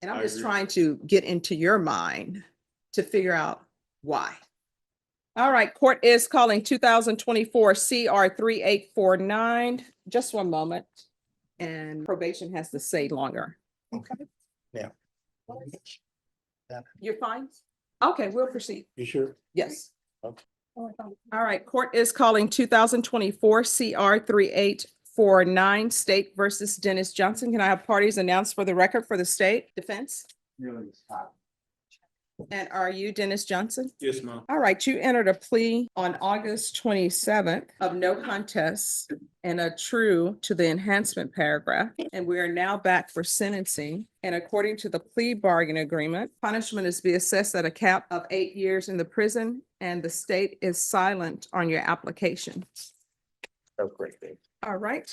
And I'm I just agree. trying to get into your mind to figure out why. All right, court is calling 2024 CR 3849. Just one moment. And probation has to say longer. Okay. Yeah. You're fine? Okay, we'll proceed. You sure? Yes. Okay. All right, court is calling 2024 CR 3849 State versus Dennis Johnson. Can I have parties announced for the record for the state defense? And are you Dennis Johnson? Yes, ma'am. All right, you entered a plea on August 27th of no contest and a true to the enhancement paragraph. And we are now back for sentencing. And according to the plea bargain agreement, punishment is to be assessed at a cap of 8 years in the prison, and the state is silent on your application. That's great. Dave. All right.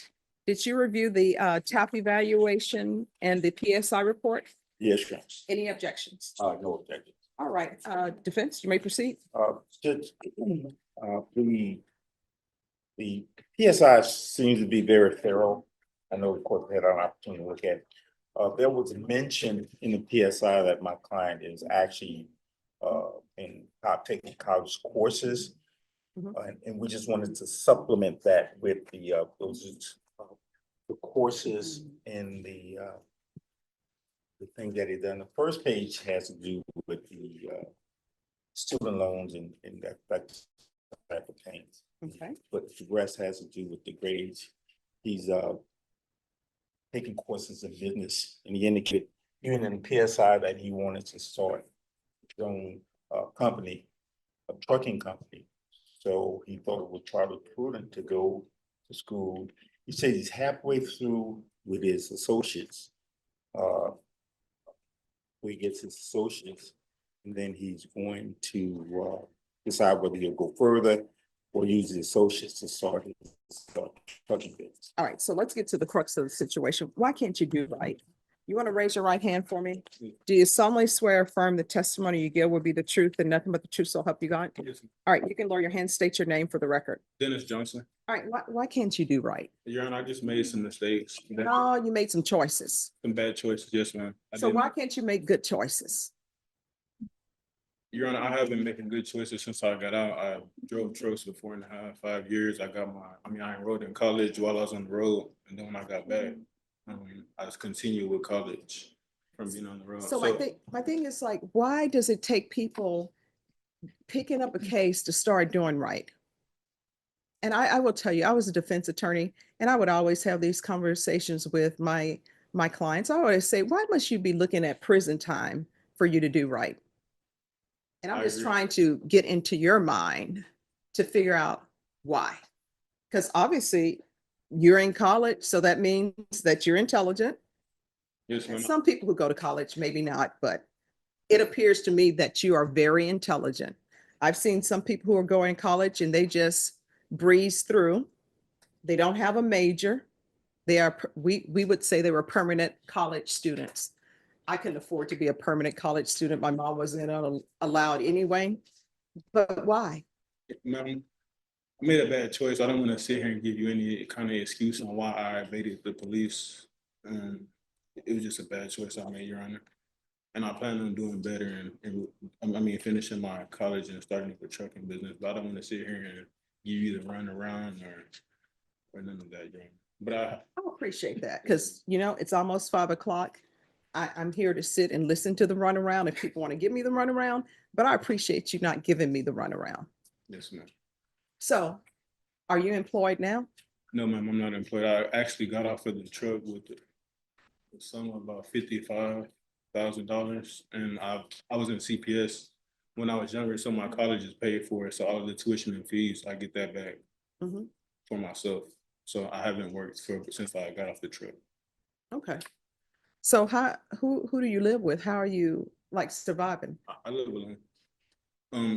Did you review the TAP evaluation and the PSI report? Yes, sure. Any objections? No objection. All right, defense, you may proceed. Judge, the PSI seems to be very thorough. I know the court had an opportunity to look at. There was mention in the PSI that my client is actually taking college courses. And we just wanted to supplement that with the courses and the thing that he done. The first page has to do with the student loans and that type of things. Okay. But the rest has to do with the grades. He's taking courses in business, and he indicated even in PSI that he wanted to start his own company, a trucking company. So he thought it was probably prudent to go to school. He said he's halfway through with his associates. He gets his associates, and then he's going to decide whether he'll go further or use his associates to start his trucking business. All right, so let's get to the crux of the situation. Why can't you do right? You want to raise your right hand for me? Do you solemnly swear or affirm the testimony you give will be the truth and nothing but the truth, so help you God? Yes, ma'am. All right, you can lower your hand, state your name for the record. Dennis Johnson. All right, why can't you do right? Your Honor, I just made some mistakes. No, you made some choices. Some bad choices. Yes, ma'am. So why can't you make good choices? Your Honor, I have been making good choices since I got out. I drove trucks for 4.5, 5 years. I enrolled in college while I was on the road. And then when I got back, I just continued with college from being on the road. So my thing is like, why does it take people picking up a case to start doing right? And I will tell you, I was a defense attorney, and I would always have these conversations with my clients. I always say, why must you be looking at prison time for you to do right? And I'm just trying to get into your mind to figure out why. Because obviously you're in college, so that means that you're intelligent. Yes, ma'am. Some people who go to college, maybe not, but it appears to me that you are very intelligent. I've seen some people who are going to college and they just breeze through. They don't have a major. They are, we would say they were permanent college students. I couldn't afford to be a permanent college student. My mom wasn't allowed anyway. But why? Ma'am, I made a bad choice. I don't want to sit here and give you any kind of excuse on why I evaded the police. It was just a bad choice I made, Your Honor. And I plan on doing better and finishing my college and starting the trucking business. But I don't want to sit here and give you the run around or none of that, Your Honor. But I appreciate that, because it's almost 5 o'clock. I'm here to sit and listen to the runaround if people want to give me the runaround, but I appreciate you not giving me the runaround. Yes, ma'am. So, are you employed now? No, ma'am, I'm not employed. I actually got off of the truck with the sum of about $55,000, and I was in CPS when I was younger, so my college is paid for it. So all of the tuition and fees, I get that back for myself. So I haven't worked since I got off the truck. Okay. So who do you live with? How are you surviving? I live alone.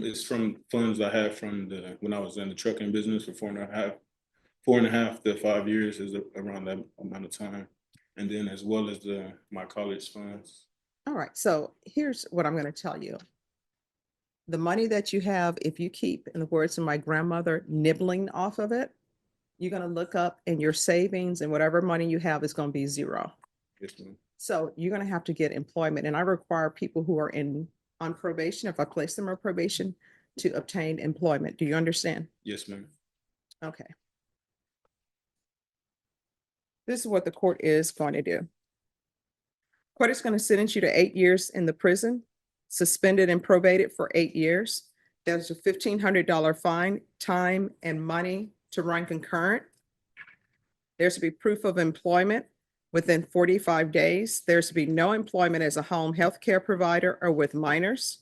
It's from funds I have from when I was in the trucking business for 4.5 to 5 years is around that amount of time. And then as well as my college funds. All right. So here's what I'm going to tell you. The money that you have, if you keep, in the words of my grandmother, nibbling off of it, you're going to look up and your savings and whatever money you have is going to be zero. Yes, ma'am. So you're gonna have to get employment, and I require people who are on probation, if I place them on probation, to obtain employment. Do you understand? Yes, ma'am. Okay. This is what the court is going to do. Court is going to sentence you to 8 years in the prison, suspended and probated for 8 years. There's a $1,500 fine, time, and money to run concurrent. There's to be proof of employment within 45 days. There's to be no employment as a home health care provider or with minors.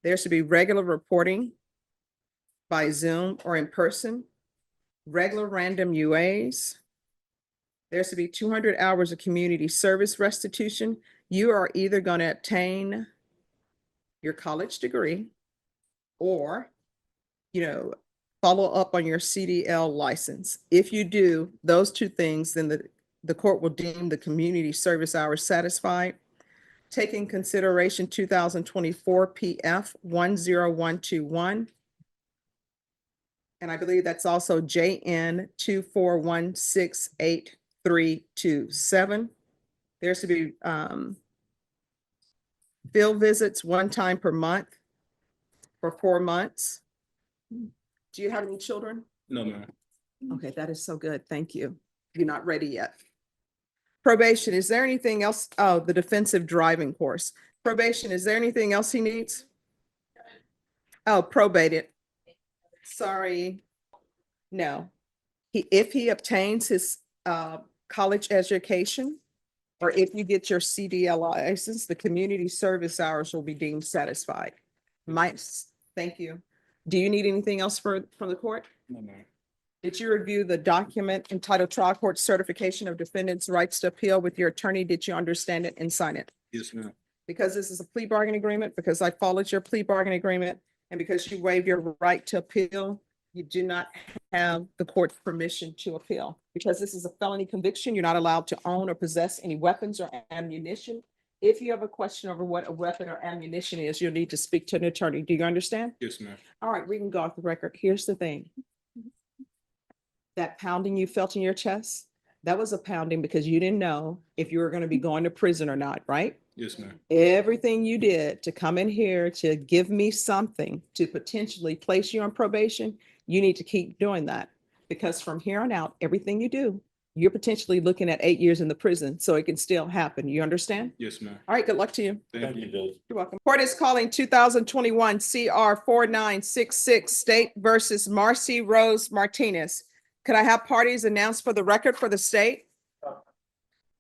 There's to be regular reporting by Zoom or in person, regular random UAs. There's to be 200 hours of community service restitution. You are either going to obtain your college degree or, follow up on your CDL license. If you do those two things, then the court will deem the community service hours satisfied. Take in consideration 2024 PF 10121. And I believe that's also JN 24168. There's to be field visits 1 time per month for 4 months. Do you have any children? No, ma'am. Okay, that is so good. Thank you. You're not ready yet. Probation, is there anything else? Oh, the defensive driving course. Probation, is there anything else he needs? Oh, probated. Sorry. No. If he obtains his college education, or if you get your CDL license, the community service hours will be deemed satisfied. Thank you. Do you need anything else from the court? No, ma'am. Did you review the document entitled Trial Court Certification of Defendant's Rights to Appeal with your attorney? Did you understand it and sign it? Yes, ma'am. Because this is a plea bargain agreement, because I followed your plea bargain agreement, and because you waived your right to appeal, you do not have the court's permission to appeal. Because this is a felony conviction, you're not allowed to own or possess any weapons or ammunition. If you have a question over what a weapon or ammunition is, you'll need to speak to an attorney. Do you understand? Yes, ma'am. All right, we can go off the record. Here's the thing. That pounding you felt in your chest, that was a pounding because you didn't know if you were going to be going to prison or not, right? Yes, ma'am. Everything you did to come in here to give me something to potentially place you on probation, you need to keep doing that. Because from here on out, everything you do, you're potentially looking at 8 years in the prison, so it can still happen. You understand? Yes, ma'am. All right, good luck to you. Thank you. Judge. You're welcome. Court is calling 2021 CR 4966 State versus Marcy Rose Martinez. Could I have parties announced for the record for the state?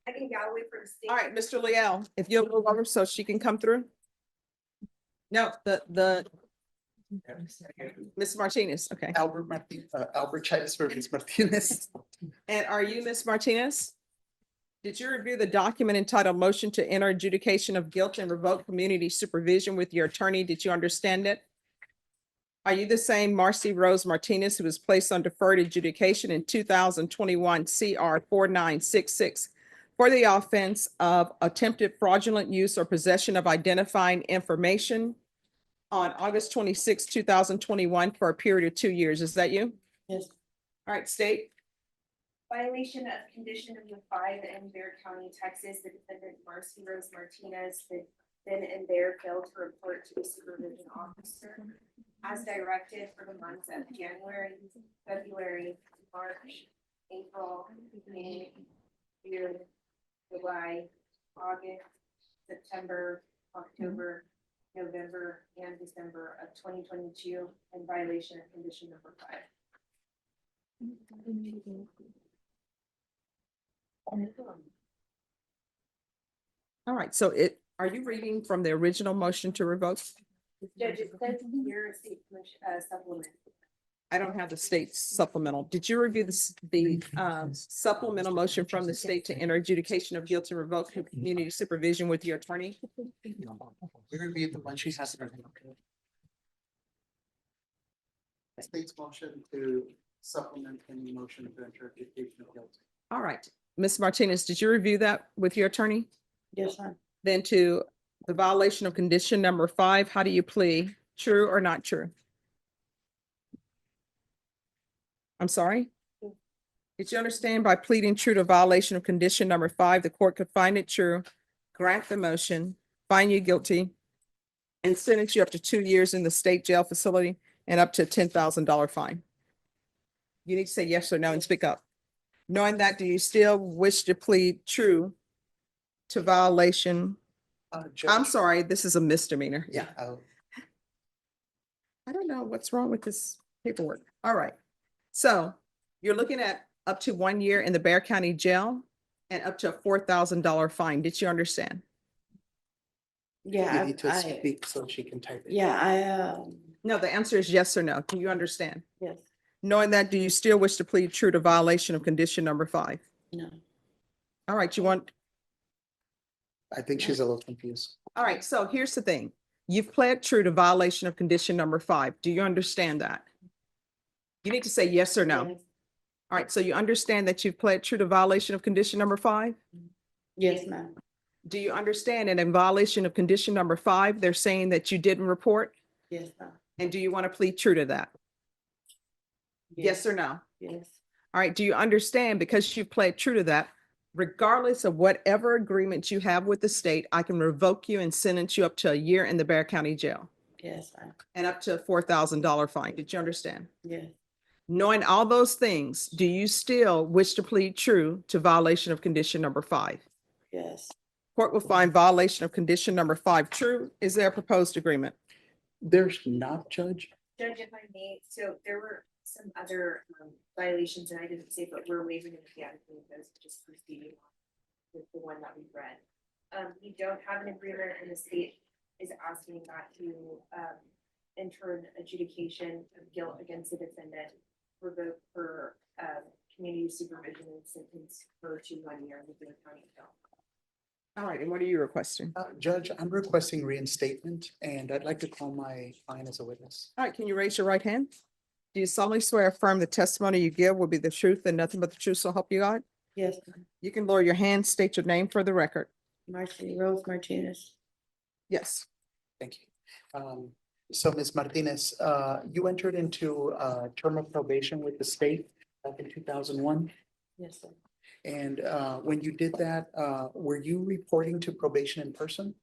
I can Galloway for the state. All right, Mr. Leal, if you'll move over so she can come through. No, the Ms. Martinez, okay. Albert Chavez for Ms. Martinez. And are you Ms. Martinez? Did you review the document entitled Motion to Enter Adjudication of Guilt and Revoke Community Supervision with your attorney? Did you understand it? Are you the same Marcy Rose Martinez who was placed on deferred adjudication in 2021 CR 4966 for the offense of attempted fraudulent use or possession of identifying information on August 26, 2021 for a period of 2 years? Is that you? Yes. All right, state. Violation of condition number 5 in Bear County, Texas, the defendant Marcy Rose Martinez, the then and there failed to report to the supervision officer as directed for the months of January, February, March, April, May, June, July, August, September, October, November, and December of 2022 in violation of condition number 5. All right, so are you reading from the original motion to revoke? Judge, it says here state supplement. I don't have the state supplemental. Did you review the supplemental motion from the state to enter adjudication of guilt and revoke community supervision with your attorney? We reviewed the one she has. State's motion to supplement any motion to enter adjudication of guilt. All right, Ms. Martinez, did you review that with your attorney? Yes, ma'am. Then to the violation of condition number 5, how do you plead? True or not true? I'm sorry? Did you understand by pleading true to violation of condition number 5, the court could find it true, grant the motion, find you guilty, and sentence you up to 2 years in the state jail facility and up to a $10,000 fine? You need to say yes or no and speak up. Knowing that, do you still wish to plead true to violation? I'm Judge, sorry, this is a misdemeanor. Yeah. I don't know what's wrong with this paperwork. All right. So you're looking at up to 1 year in the Bear County Jail and up to a $4,000 fine. Did you understand? you need to speak so she can type it. No, the answer is yes or no. Do you understand? Yes, Knowing that, do you still wish to plead true to violation of condition number 5? no, All right, you want, I think she's a little confused. all right, so here's the thing. You've pled true to violation of condition number 5. Do you understand that? You need to say yes or no. yes, All right, so you understand that you've pled true to violation of condition number 5? yes, ma'am, Do you understand that in violation of condition number 5, they're saying that you didn't report? yes, ma'am. And do you want to plead true to that? Yes or no? Yes, All right, do you understand because you've pled true to that, regardless of whatever agreement you have with the state, I can revoke you and sentence you up to a year in the Bear County Jail yes, ma'am, and up to a $4,000 fine? Did you understand? yes, Knowing all those things, do you still wish to plead true to violation of condition number 5? yes. Court will find violation of condition number 5 true. Is there a proposed agreement? There's not, Judge. Judge, if I may, so there were some other violations, and I didn't say, but we're waiving them again, because just proceeding on with the one that we read. We don't have an agreement, and the state is asking that to enter an adjudication of guilt against the defendant, revoke her community supervision and sentence her to 1 year in the Boone County Jail. All right, and what are you requesting? Judge, I'm requesting reinstatement and I'd like to call my client as a witness. All right, can you raise your right hand? Do you solemnly swear affirm the testimony you give will be the truth and nothing but the truth, so help you God? Yes, ma'am. You can lower your hand, state your name for the record. Marcy Rose Martinez. Yes. Thank you. So Ms. Martinez, you entered into a term of probation with the state back in 2001. Yes, sir. And when you did that, were you reporting to probation in person?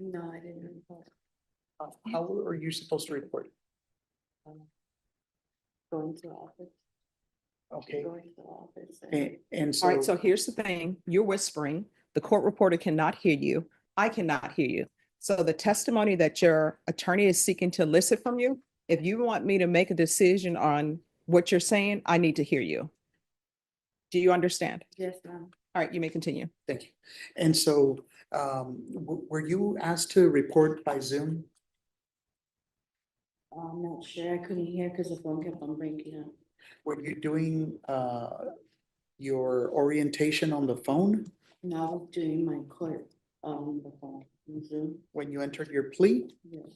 No, I didn't report. How are you supposed to report? Going to office, Okay, going to the office. and All right, so, so here's the thing. You're whispering. The court reporter cannot hear you. I cannot hear you. So the testimony that your attorney is seeking to elicit from you, if you want me to make a decision on what you're saying, I need to hear you. Do you understand? Yes, ma'am. All right, you may continue. thank you. And so, were you asked to report by Zoom? I'm not sure. I couldn't hear because the phone kept on breaking up. Were you doing your orientation on the phone No, I was doing my court on the phone, on Zoom. when you entered your plea? Yes.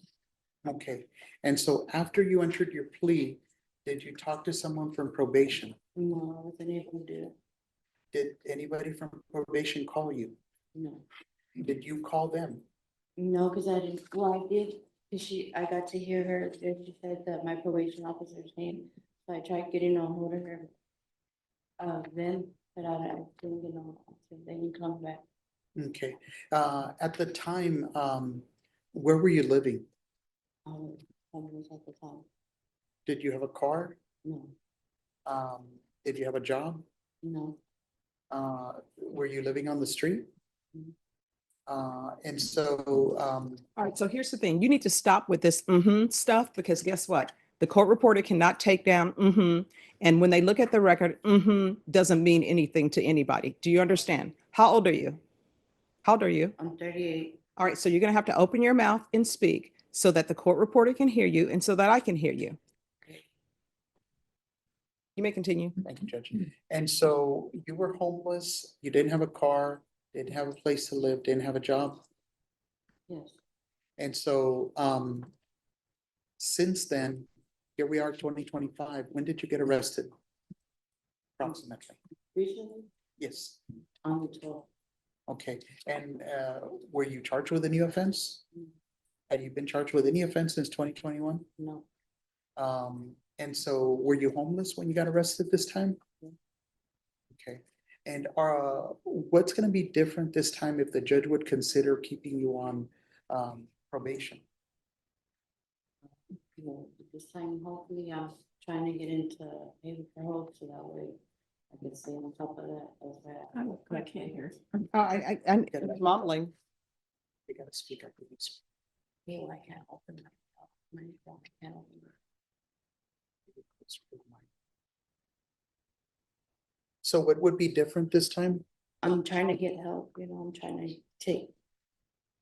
Okay, and so after you entered your plea, did you talk to someone from probation? No, I wasn't able to do it. Did anybody from probation call you? No. Did you call them? No, because I didn't, well, I did, because I got to hear her, she said that my probation officer's name, so I tried getting a hold of her. Then, but I didn't get no answer, they didn't come back. Okay, at the time, where were you living? I was homeless at the time. Did you have a car? No, Did you have a job? no, Were you living on the street? Mhm. And so, All right, so here's the thing. You need to stop with this stuff because guess what? The court reporter cannot take down and when they look at the record, doesn't mean anything to anybody. Do you understand? How old are you? How old are you? I'm 38. All right, so you're gonna have to open your mouth and speak so that the court reporter can hear you and so that I can hear you. Okay. You may continue. thank you, Judge. And so you were homeless, you didn't have a car, didn't have a place to live, didn't have a job. Yes, And so, since then, here we are, 2025. When did you get arrested? Approximately. recently, Yes. on the 12th. Okay. And, were you charged with a new offense? No. Had you been charged with any offense since 2021? No, And so were you homeless when you got arrested this time? Yeah. Okay, and what's gonna be different this time if the judge would consider keeping you on probation? Well, this time, hopefully, I'm trying to get into Haven for Hope, so that way I can stay on top of that as well. I can't hear. It's mumbling. You gotta speak up, please. Yeah, I can't open my phone, I can't open it. So what would be different this time? I'm trying to get help, you know, I'm trying to take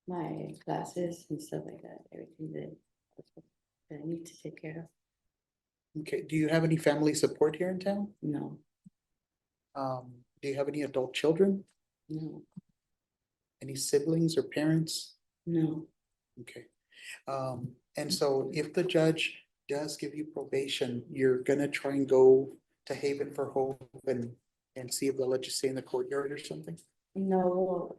my classes and stuff like that, everything that I need to take care of. Okay, do you have any family support here in town? No, Do you have any adult children? no, Any siblings or parents? no. Okay. And so if the judge does give you probation, you're gonna try and go to Haven for Hope and see if they'll let you stay in the courtyard or something? No,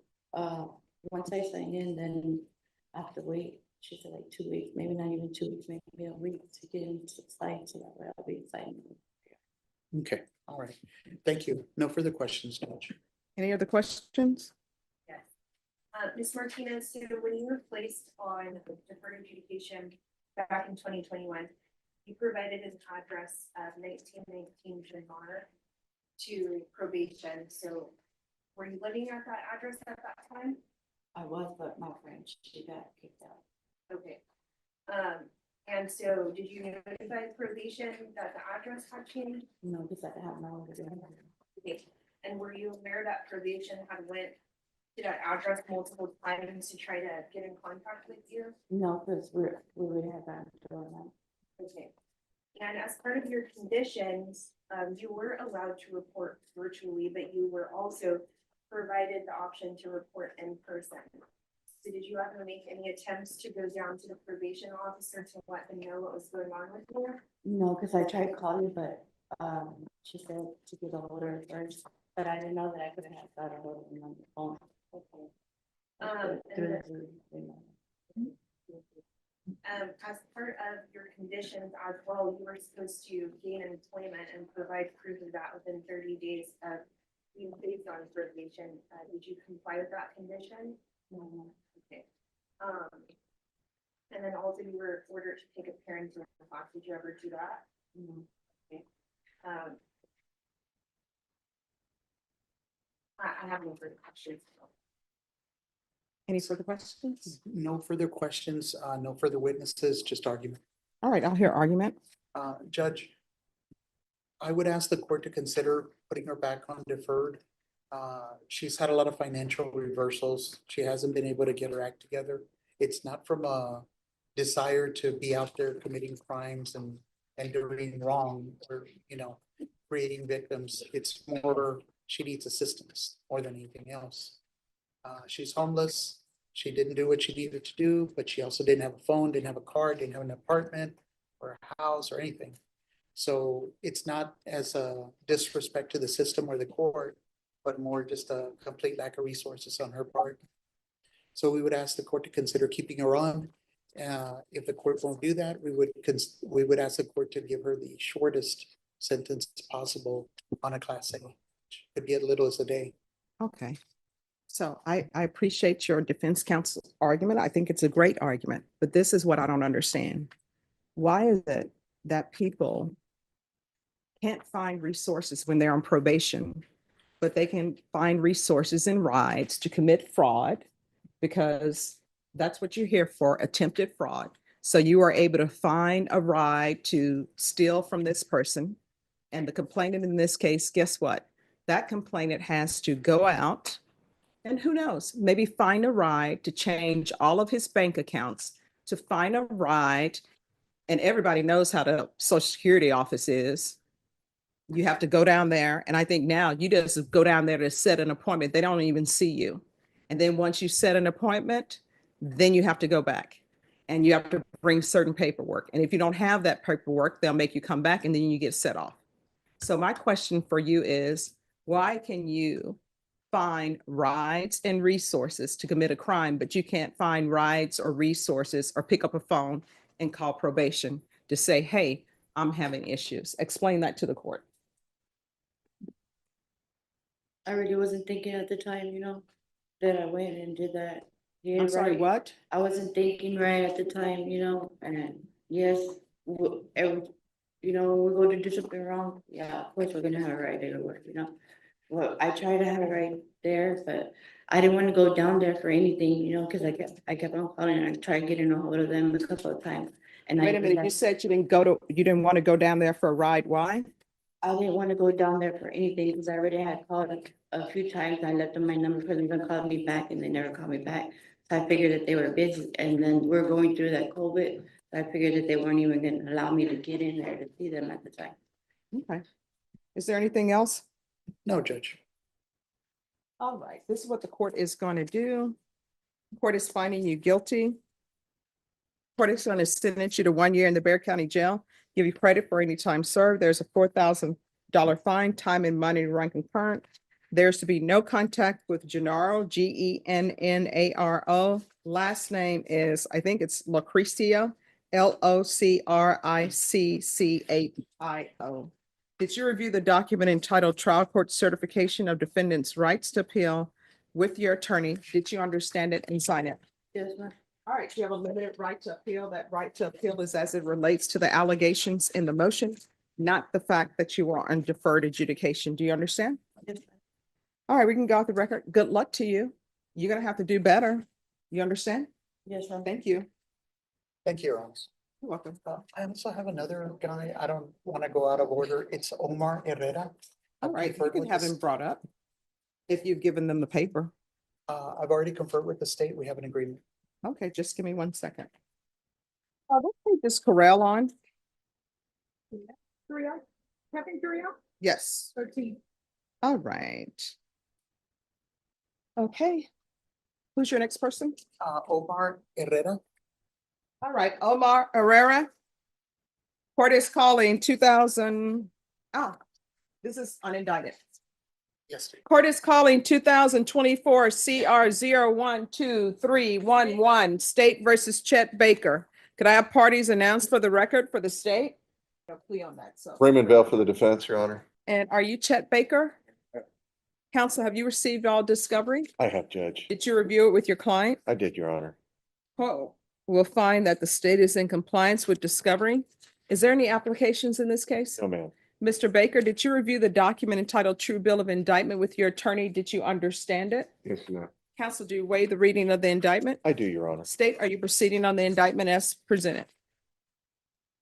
once I sign in, then I have to wait, she said like 2 weeks, maybe not even 2 weeks, maybe a week to get into the site, so that way I'll be excited. Okay, all right. Thank you. No further questions, Judge. Any other questions? Yes. Ms. Martinez, so when you were placed on deferred adjudication back in 2021, you provided an address of 1919 Jamar to probation. So were you living at that address at that time? I was, but my friend, she got kicked out. Okay. And so did you notify probation that the address had changed? No, because I have no idea. Okay. And were you aware that probation had went to that address multiple times to try to get in contact with you? No, because we would have gotten to that. Okay. And as part of your conditions, you were allowed to report virtually, but you were also provided the option to report in person. So did you ever make any attempts to go down to the probation officer to let them know what was going on with you? No, because I tried calling, but she said to get a hold of her first, but I didn't know that I couldn't have got a hold of them on the phone. Okay. Through And the Zoom, you know. as part of your conditions as well, you were supposed to gain employment and provide proof of that within 30 days of being placed on probation. Did you comply with that condition? No, Okay. And then also you were ordered to take a parenting class. Did you ever do that? no. I have no further questions. Any further questions? No further questions, no further witnesses, just argument. All right, I'll hear argument. Judge, I would ask the court to consider putting her back on deferred. She's had a lot of financial reversals. She hasn't been able to get her act together. It's not from a desire to be out there committing crimes and doing wrong or, you know, creating victims. It's more, she needs assistance more than anything else. She's homeless. She didn't do what she needed to do, but she also didn't have a phone, didn't have a car, didn't have an apartment or a house or anything. So it's not as a disrespect to the system or the court, but more just a complete lack of resources on her part. So we would ask the court to consider keeping her on. If the court won't do that, we would ask the court to give her the shortest sentence possible on a class A. Could be as little as a day. Okay. So I appreciate your defense counsel's argument. I think it's a great argument, but this is what I don't understand. Why is it that people can't find resources when they're on probation, but they can find resources and rides to commit fraud? Because that's what you're here for, attempted fraud. So you are able to find a ride to steal from this person. And the complainant in this case, guess what? That complainant has to go out and who knows, maybe find a ride to change all of his bank accounts, to find a ride. And everybody knows how the Social Security office is. You have to go down there. And I think now you just go down there to set an appointment. They don't even see you. And then once you set an appointment, then you have to go back and you have to bring certain paperwork. And if you don't have that paperwork, they'll make you come back and then you get set off. So my question for you is, why can you find rides and resources to commit a crime, but you can't find rides or resources or pick up a phone and call probation to say, hey, I'm having issues? Explain that to the court. I really wasn't thinking at the time, you know, that I went and did that. Yeah, I'm sorry, right. what? I wasn't thinking right at the time, you know, and yes, you know, when we're going to do something wrong, yeah, of course, we're gonna have it right everywhere, you know. Well, I try to have it right there, but I didn't want to go down there for anything, you know, because I kept on calling and I tried getting a hold of them a couple of times. And Wait a minute, you said you didn't want to go down there for a ride. Why? I didn't want to go down there for anything because I already had called a few times. I left them my number for them to call me back and they never called me back. So I figured that they were busy and then we're going through that COVID. So I figured that they weren't even gonna allow me to get in there to see them at the time. Okay. Is there anything else? No, Judge. All right, this is what the court is going to do. Court is finding you guilty. Court is going to sentence you to 1 year in the Bear County Jail, give you credit for any time served. There's a $4,000 fine, time and money to run concurrent. There's to be no contact with Gennaro, Gennaro. Last name is, I think it's Locricio, Locriccio. Did you review the document entitled Trial Court Certification of Defendant's Rights to Appeal with your attorney? Did you understand it and sign it? Yes, ma'am. All right, you have a limited right to appeal. That right to appeal is as it relates to the allegations in the motion, not the fact that you are on deferred adjudication. Do you understand? Yes, ma'am. All right, we can go off the record. Good luck to you. You're gonna have to do better. You understand? Yes, ma'am. Thank you. Thank you, Your Honor. You're welcome. I also have another guy. I don't want to go out of order. It's Omar Herrera. All I've right, you conferred can with have the him brought up if you've given them the paper. I've already conferred with the state. We have an agreement. Okay, just give me 1 second. Let's take this Corral on. Yes. 13. All right. Okay. Who's your next person? Omar Herrera. All right, Omar Herrera. Court is calling 2000. This is unindicted. Yes. Court is calling 2024 CR 012311 State versus Chet Baker. Could I have parties announced for the record for the state? No plea on that, so. Raymond Bell for the defense, Your Honor. And are you Chet Baker? Counsel, have you received all discovery? I have, Judge. Did you review it with your client? I did, Your Honor. Oh, we'll find that the state is in compliance with discovery. Is there any applications in this case? No, ma'am. Mr. Baker, did you review the document entitled True Bill of Indictment with your attorney? Did you understand it? Yes, ma'am. Counsel, do you waive the reading of the indictment? I do, Your Honor. State, are you proceeding on the indictment as presented?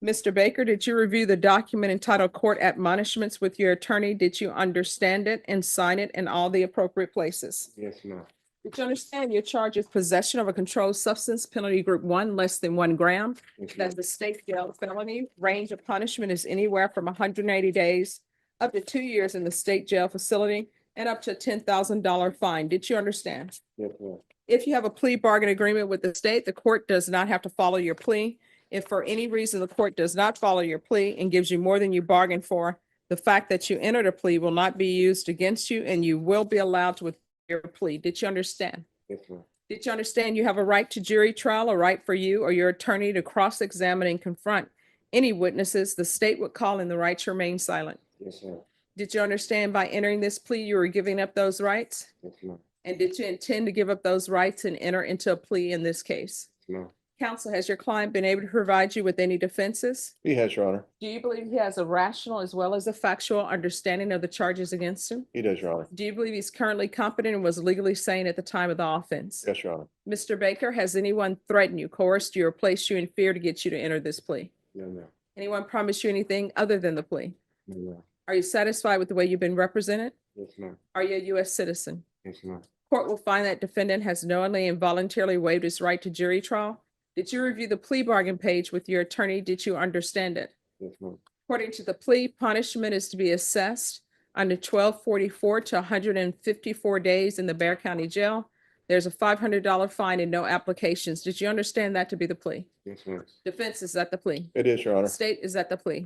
Mr. Baker, did you review the document entitled Court Admonishments with your attorney? Did you understand it and sign it in all the appropriate places? Yes, ma'am. Did you understand your charge is possession of a controlled substance, penalty group 1, less than 1 gram? Yes, ma'am. That's the state jail felony. Range of punishment is anywhere from 180 days up to 2 years in the state jail facility and up to a $10,000 fine. Did you understand? Yes, ma'am. If you have a plea bargain agreement with the state, the court does not have to follow your plea. If for any reason the court does not follow your plea and gives you more than you bargained for, the fact that you entered a plea will not be used against you and you will be allowed to withdraw your plea. Did you understand? Yes, ma'am. Did you understand you have a right to jury trial, a right for you or your attorney to cross-examine and confront any witnesses the state would call in the right to remain silent? Yes, ma'am. Did you understand by entering this plea, you were giving up those rights? Yes, ma'am. And did you intend to give up those rights and enter into a plea in this case? Yes, ma'am. Counsel, has your client been able to provide you with any defenses? He has, Your Honor. Do you believe he has a rational as well as a factual understanding of the charges against him? He does, Your Honor. Do you believe he's currently competent and was legally sane at the time of the offense? Yes, Your Honor. Mr. Baker, has anyone threatened you, coerced you, or placed you in fear to get you to enter this plea? No, ma'am. Anyone promised you anything other than the plea? No, ma'am. Are you satisfied with the way you've been represented? Yes, ma'am. Are you a U.S. citizen? Yes, ma'am. Court will find that defendant has knowingly and voluntarily waived his right to jury trial. Did you review the plea bargain page with your attorney? Did you understand it? Yes, ma'am. According to the plea, punishment is to be assessed under 1244 to 154 days in the Bear County Jail. There's a $500 fine and no applications. Did you understand that to be the plea? Yes, ma'am. Defense, is that the plea? It is, Your Honor. State, is that the plea?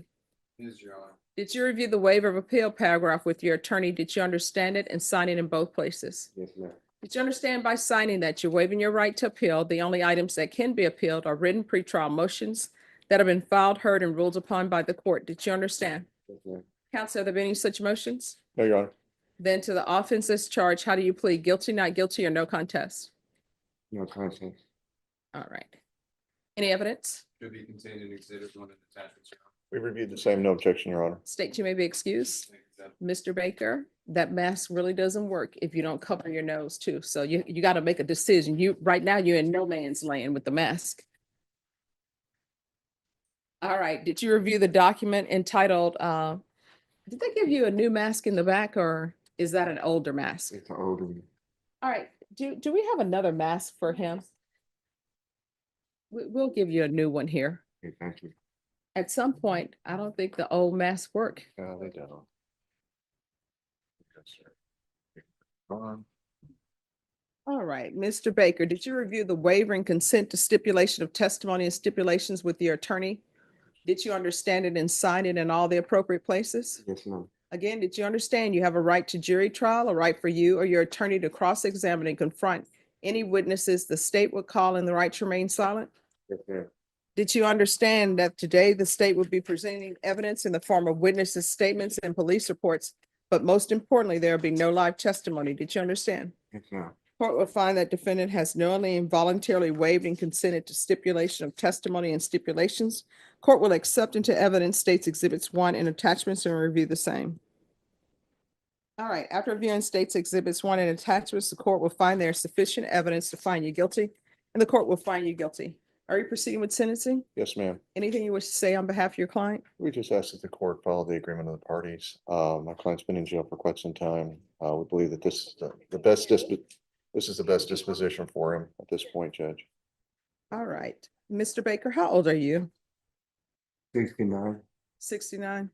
Yes, Your Honor. Did you review the waiver of appeal paragraph with your attorney? Did you understand it and sign it in both places? Yes, ma'am. Did you understand by signing that you're waiving your right to appeal? The only items that can be appealed are written pretrial motions that have been filed, heard, and ruled upon by the court. Did you understand? Yes, ma'am. Counsel, have there been any such motions? No, Your Honor. Then to the offenses charged, how do you plead? Guilty, not guilty, or no contest? No contest. All right. Any evidence? Should be contained in exhibit 1 and attachments. We reviewed the same, no objection, Your Honor. State you may be excused. Mr. Baker, that mask really doesn't work if you don't cover your nose too. So you got to make a decision. Right now you're in no man's land with the mask. All right. Did you review the document entitled, did they give you a new mask in the back or is that an older mask? It's an older one. All right. Do we have another mask for him? We'll give you a new one here. Okay, thank you. At some point, I don't think the old masks work. No, they don't. Yes, sir. Fine. All right, Mr. Baker, did you review the waiver and consent to stipulation of testimony and stipulations with your attorney? Did you understand it and sign it in all the appropriate places? Yes, ma'am. Again, did you understand you have a right to jury trial, a right for you or your attorney to cross-examine and confront any witnesses the state would call and the right to remain silent? Yes, ma'am. Did you understand that today the state would be presenting evidence in the form of witnesses' statements and police reports? But most importantly, there will be no live testimony. Did you understand? Yes, ma'am. Court will find that defendant has knowingly and voluntarily waived and consented to stipulation of testimony and stipulations. Court will accept into evidence states exhibits 1 and attachments and review the same. All right, after reviewing states exhibits 1 and attachments, the court will find there is sufficient evidence to find you guilty, and the court will find you guilty. Are you proceeding with sentencing? Yes, ma'am. Anything you wish to say on behalf of your client? We just asked that the court follow the agreement of the parties. My client's been in jail for quite some time. We believe that this is the best disposition for him at this point, Judge. All right, Mr. Baker, how old are you? 69. 69.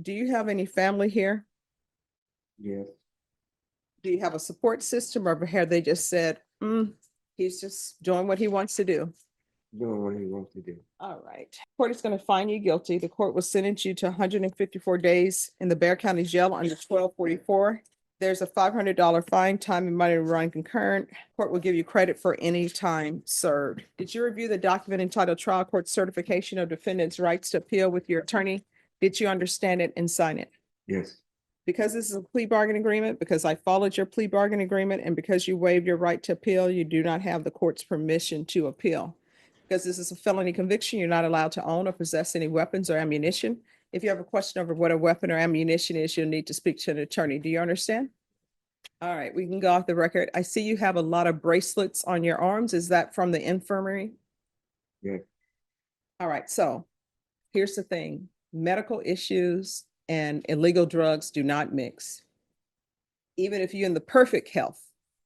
Do you have any family here? Yes. Do you have a support system or have they just said, he's just doing what he wants to do? Doing what he wants to do. All right. Court is going to find you guilty. The court will sentence you to 154 days in the Bexar County Jail under 1244. There's a $500 fine, time and money to run concurrent. Court will give you credit for any time served. Did you review the document entitled Trial Court Certification of Defendant's Rights to Appeal with your attorney? Did you understand it and sign it? Yes. Because this is a plea bargain agreement, because I followed your plea bargain agreement, and because you waived your right to appeal, you do not have the court's permission to appeal. Because this is a felony conviction, you're not allowed to own or possess any weapons or ammunition. If you have a question over what a weapon or ammunition is, you'll need to speak to an attorney. Do you understand? All right, we can go off the record. I see you have a lot of bracelets on your arms. Is that from the infirmary? Yeah. All right, so here's the thing. Medical issues and illegal drugs do not mix. Even if you're in the perfect health,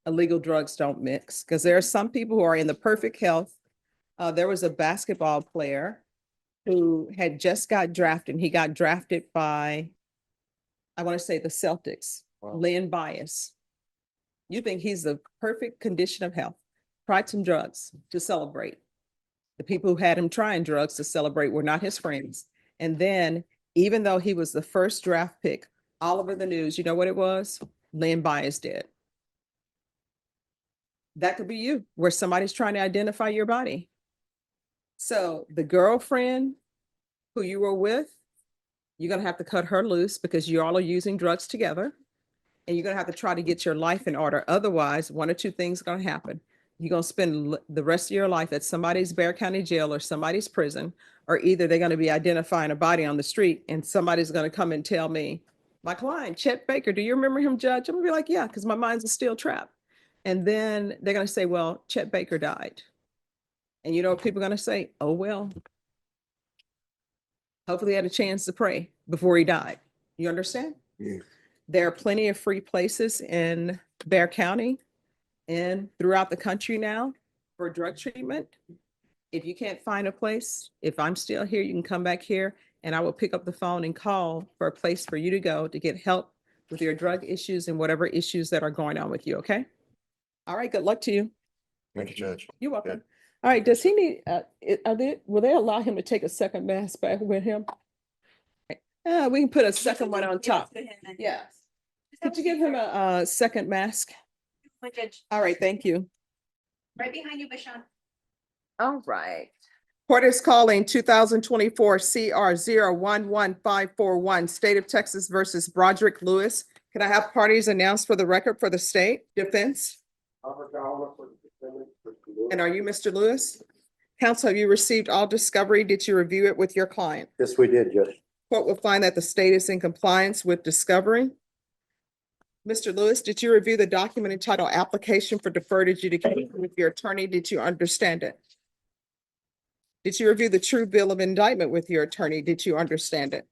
illegal drugs don't mix, because there are some people who are in the perfect health. There was a basketball player who had just got drafted. He got drafted by, I want to say the Celtics, Wow. Lynn Bias. You think he's the perfect condition of health, tried some drugs to celebrate. The people who had him trying drugs to celebrate were not his friends. And then, even though he was the first draft pick, all over the news, you know what it was? Lynn Bias did. That could be you, where somebody's trying to identify your body. So the girlfriend who you were with, you're going to have to cut her loose because you all are using drugs together. And you're going to have to try to get your life in order. Otherwise, one or two things are going to happen. You're going to spend the rest of your life at somebody's Bexar County jail or somebody's prison, or either they're going to be identifying a body on the street and somebody's going to come and tell me, my client, Chet Baker, do you remember him, Judge? I'm going to be like, yeah, because my mind's a steel trap. And then they're going to say, well, Chet Baker died. And you know what people are going to say? Oh, well, hopefully he had a chance to pray before he died. You understand? Yeah. There are plenty of free places in Bexar County and throughout the country now for drug treatment. If you can't find a place, if I'm still here, you can come back here and I will pick up the phone and call for a place for you to go to get help with your drug issues and whatever issues that are going on with you, okay? All right, good luck to you. Thank you, Judge. You're welcome. All right, does he need, will they allow him to take a second mask back with him? We can put a second one on top. Yeah. Could you give him a second mask? Judge, All right, thank you. right behind you, Bashan. All right. Court is calling 2024 CR 0115541, State of Texas versus Broderick Lewis. Can I have parties announced for the record for the state defense? And are you Mr. Lewis? Counsel, have you received all discovery? Did you review it with your client? Yes, we did, Judge. Court will find that the state is in compliance with discovery. Mr. Lewis, did you review the document entitled Application for Deferred Adjudication with your attorney? Did you understand it? Did you review the true bill of indictment with your attorney? Did you understand it?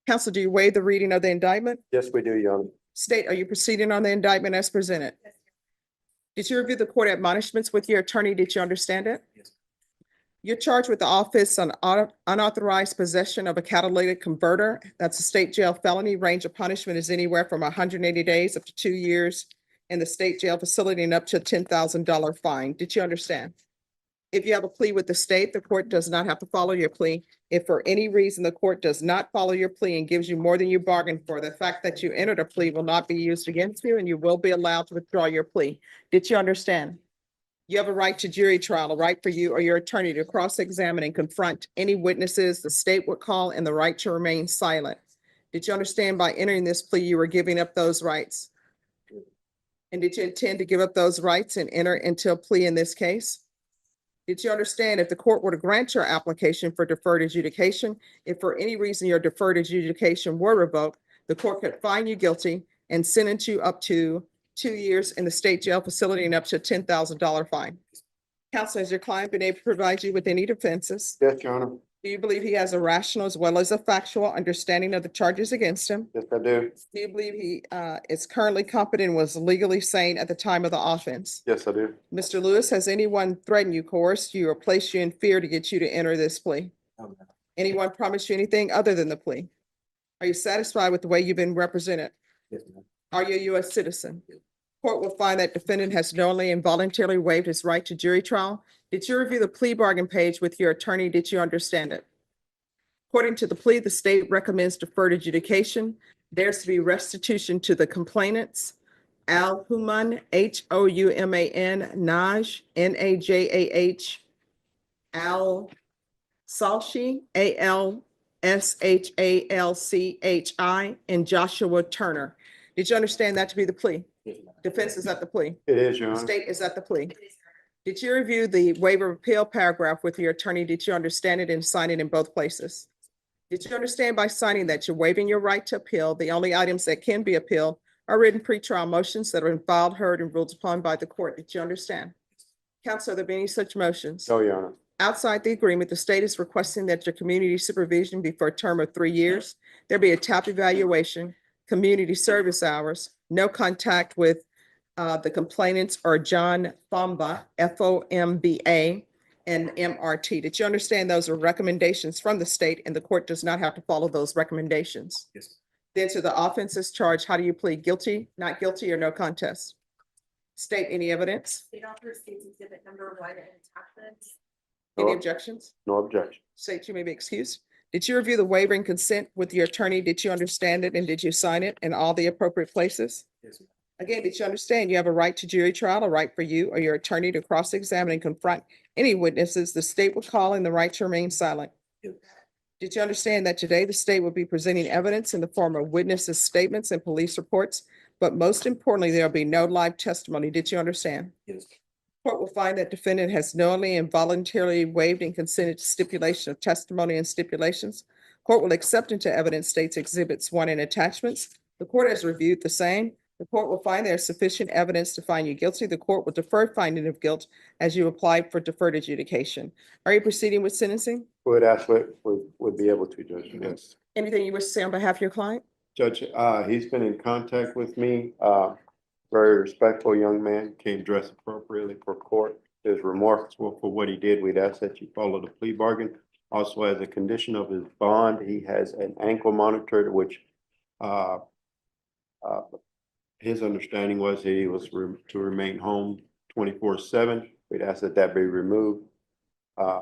Counsel, do you waive the reading of the indictment? Yes, we do, Your Honor. State, are you proceeding on the indictment as presented? Did you review the court admonishments with your attorney? Did you understand it? Yes. You're charged with the offense on unauthorized possession of a catalytic converter. That's a state jail felony. Range of punishment is anywhere from 180 days up to 2 years in the state jail facility and up to a $10,000 fine. Did you understand? If you have a plea with the state, the court does not have to follow your plea. If for any reason the court does not follow your plea and gives you more than you bargained for, the fact that you entered a plea will not be used against you and you will be allowed to withdraw your plea. Did you understand? You have a right to jury trial, a right for you or your attorney to cross-examine and confront any witnesses the state would call, and the right to remain silent. Did you understand by entering this plea, you were giving up those rights? And did you intend to give up those rights and enter into a plea in this case? Did you understand if the court were to grant your application for deferred adjudication, if for any reason your deferred adjudication were revoked, the court could find you guilty and sentence you up to 2 years in the state jail facility and up to a $10,000 fine? Counsel, has your client been able to provide you with any defenses? Yes, Your Honor. Do you believe he has a rational as well as a factual understanding of the charges against him? Yes, I do. Do you believe he is currently competent and was legally sane at the time of the offense? Yes, I do. Mr. Lewis, has anyone threatened you, coerced you, or placed you in fear to get you to enter this plea? Anyone promised you anything other than the plea? Are you satisfied with the way you've been represented? Yes, ma'am. Are you a U.S. citizen? Court will find that defendant has knowingly and voluntarily waived his right to jury trial. Did you review the plea bargain page with your attorney? Did you understand it? According to the plea, the state recommends deferred adjudication. There's to be restitution to the complainants. Al Human, Houman, Naj, Najah, Al Salshi, Alshalchi, and Joshua Turner. Did you understand that to be the plea? Yes, ma'am. Defense is at the plea. It is, Your The Honor. state is at the plea. It is, Did you review the waiver of appeal paragraph with your attorney? Did you understand it and sign it in both places? Did you understand by signing that you're waiving your right to appeal? The only items that can be appealed are written pretrial motions that are filed, heard, and ruled upon by the court. Did you understand? Counsel, are there any such motions? No, Your Honor. Outside the agreement, the state is requesting that your community supervision be for a term of 3 years. There be a TAP evaluation, community service hours, no contact with the complainants or John Fomba, Fomba, and MRT. Did you understand those are recommendations from the state and the court does not have to follow those recommendations? Yes. Then to the offenses charged, how do you plead? Guilty, not guilty, or no contest? State any evidence? State offer states exhibit number 1 and attachments. Any No. objections? No objection. State you may be excused. Did you review the waiver and consent with your attorney? Did you understand it and did you sign it in all the appropriate places? Yes, ma'am. Again, did you understand you have a right to jury trial, a right for you or your attorney to cross-examine and confront any witnesses the state will call, and the right to remain silent? Yes. Did you understand that today the state will be presenting evidence in the form of witnesses' statements and police reports? But most importantly, there'll be no live testimony. Did you understand? Yes. Court will find that defendant has knowingly and voluntarily waived and consented to stipulation of testimony and stipulations. Court will accept into evidence states exhibits 1 and attachments. The court has reviewed the same. The court will find there is sufficient evidence to find you guilty. The court will defer finding of guilt as you apply for deferred adjudication. Are you proceeding with sentencing? Would actually, would be able to, Judge. Yes. Anything you wish to say on behalf of your client? Judge, he's been in contact with me, very respectful young man, came dressed appropriately for court. Is remorseful for what he did. We'd ask that you follow the plea bargain. Also, as a condition of his bond, he has an ankle monitor, which, his understanding was he was to remain home 24/7. We'd ask that that be removed,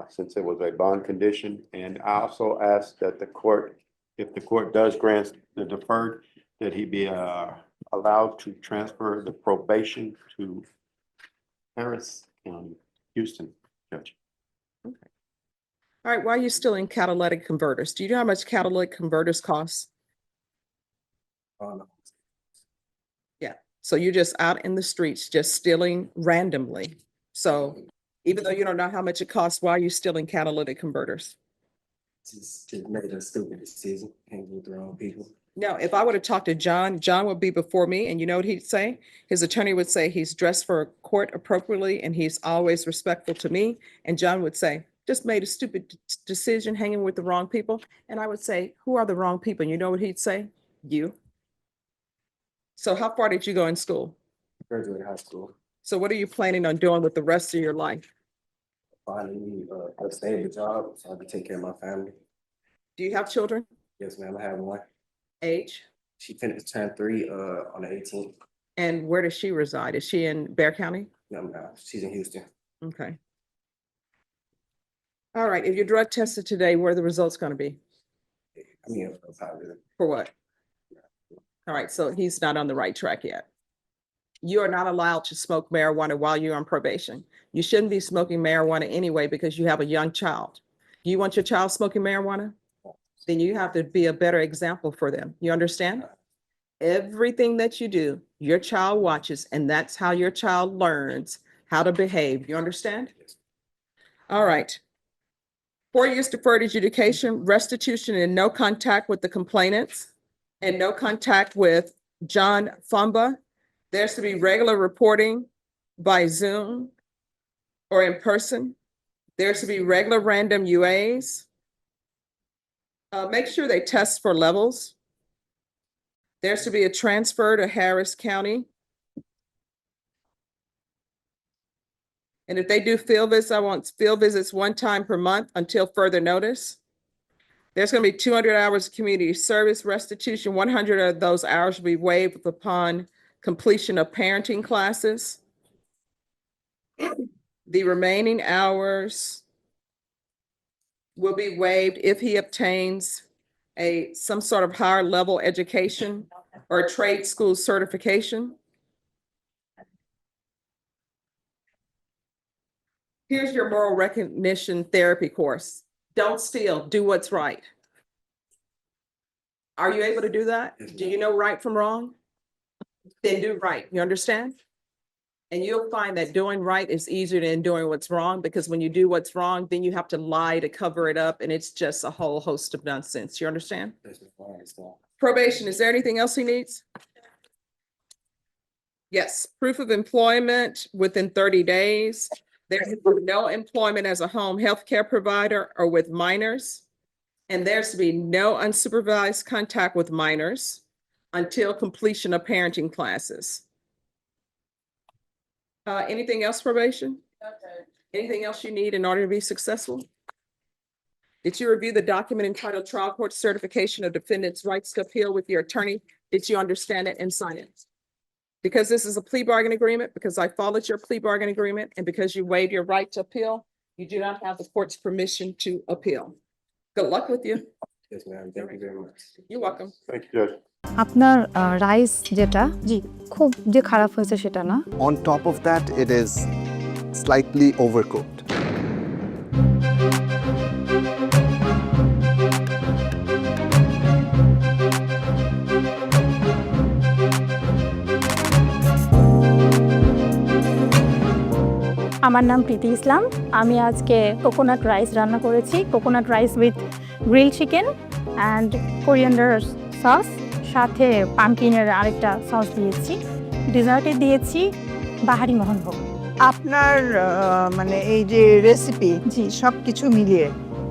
since it was a bond condition. And I also ask that the court, if the court does grant the deferred, that he be allowed to transfer the probation to Harris County, Houston. Judge. All right, why are you still in catalytic converters? Do you know how much catalytic converters cost? Yeah, so you're just out in the streets, just stealing randomly. So even though you don't know how much it costs, why are you stealing catalytic converters? Just made a stupid decision, hanging with the wrong people. Now, if I would have talked to John, John would be before me, and you know what he'd say? His attorney would say he's dressed for court appropriately and he's always respectful to me. And John would say, just made a stupid decision hanging with the wrong people. And I would say, who are the wrong people? And you know what he'd say? You. So how far did you go in school? Graduated high school, So what are you planning on doing with the rest of your life? finally, a stable job, so I can take care of my family. Do you have children? Yes, ma'am, I have one. Age? She finished turn 3, on the 18th. And where does she reside? Is she in Bear County? No, ma'am, she's in Houston. Okay. All right, if you're drug tested today, where are the results going to be? I mean, positive. For what? All right, so he's not on the right track yet. You are not allowed to smoke marijuana while you're on probation. You shouldn't be smoking marijuana anyway because you have a young child. Do you want your child smoking marijuana? Then you have to be a better example for them. You understand? Everything that you do, your child watches, and that's how your child learns how to behave. You understand? All right. 4 years deferred adjudication, restitution, and no contact with the complainants, and no contact with John Fumba. There's to be regular reporting by Zoom or in person. There's to be regular random UAs. Make sure they test for levels. There's to be a transfer to Harris County. And if they do field visits, I want field visits 1 time per month until further notice. There's going to be 200 hours of community service restitution. 100 of those hours will be waived upon completion of parenting classes. The remaining hours will be waived if he obtains some sort of higher level education or trade school certification. Here's your moral recognition therapy course. Don't steal, do what's right. Are you able to do that? Do you know right from wrong? Then do right, you understand? And you'll find that doing right is easier than doing what's wrong, because when you do what's wrong, then you have to lie to cover it up, and it's just a whole host of nonsense. You understand? Yes, ma'am, I understand. Probation, is there anything else he needs? Yes, proof of employment within 30 days. There's no employment as a home health care provider or with minors. And there's to be no unsupervised contact with minors until completion of parenting classes. Anything else, probation? Anything else you need in order to be successful? Did you review the document entitled Trial Court Certification of Defendant's Rights to Appeal with your attorney? Did you understand it and sign it? Because this is a plea bargain agreement, because I followed your plea bargain agreement, and because you waived your right to appeal, you do not have the court's permission to appeal. Good luck with you. Yes, ma'am, thank you very much. You're welcome. Thank you, Judge. আপনার rice যেটা খুব যে খারাপ হয়েছে সেটা না। On top of that, it is slightly overcooked. আমার নাম প্রীতি ইসলাম। আমি আজকে কোকোনাট রাইস রান্না করেছি, coconut rice with grill chicken and coriander sauce, সাথে পামকিনের আরেকটা সস দিয়েছি। ডেজার্টে দিয়েছি বাহারি মোহনভোগ। আপনার মানে এই যে রেসিপি জি সব কিছু মিলিয়ে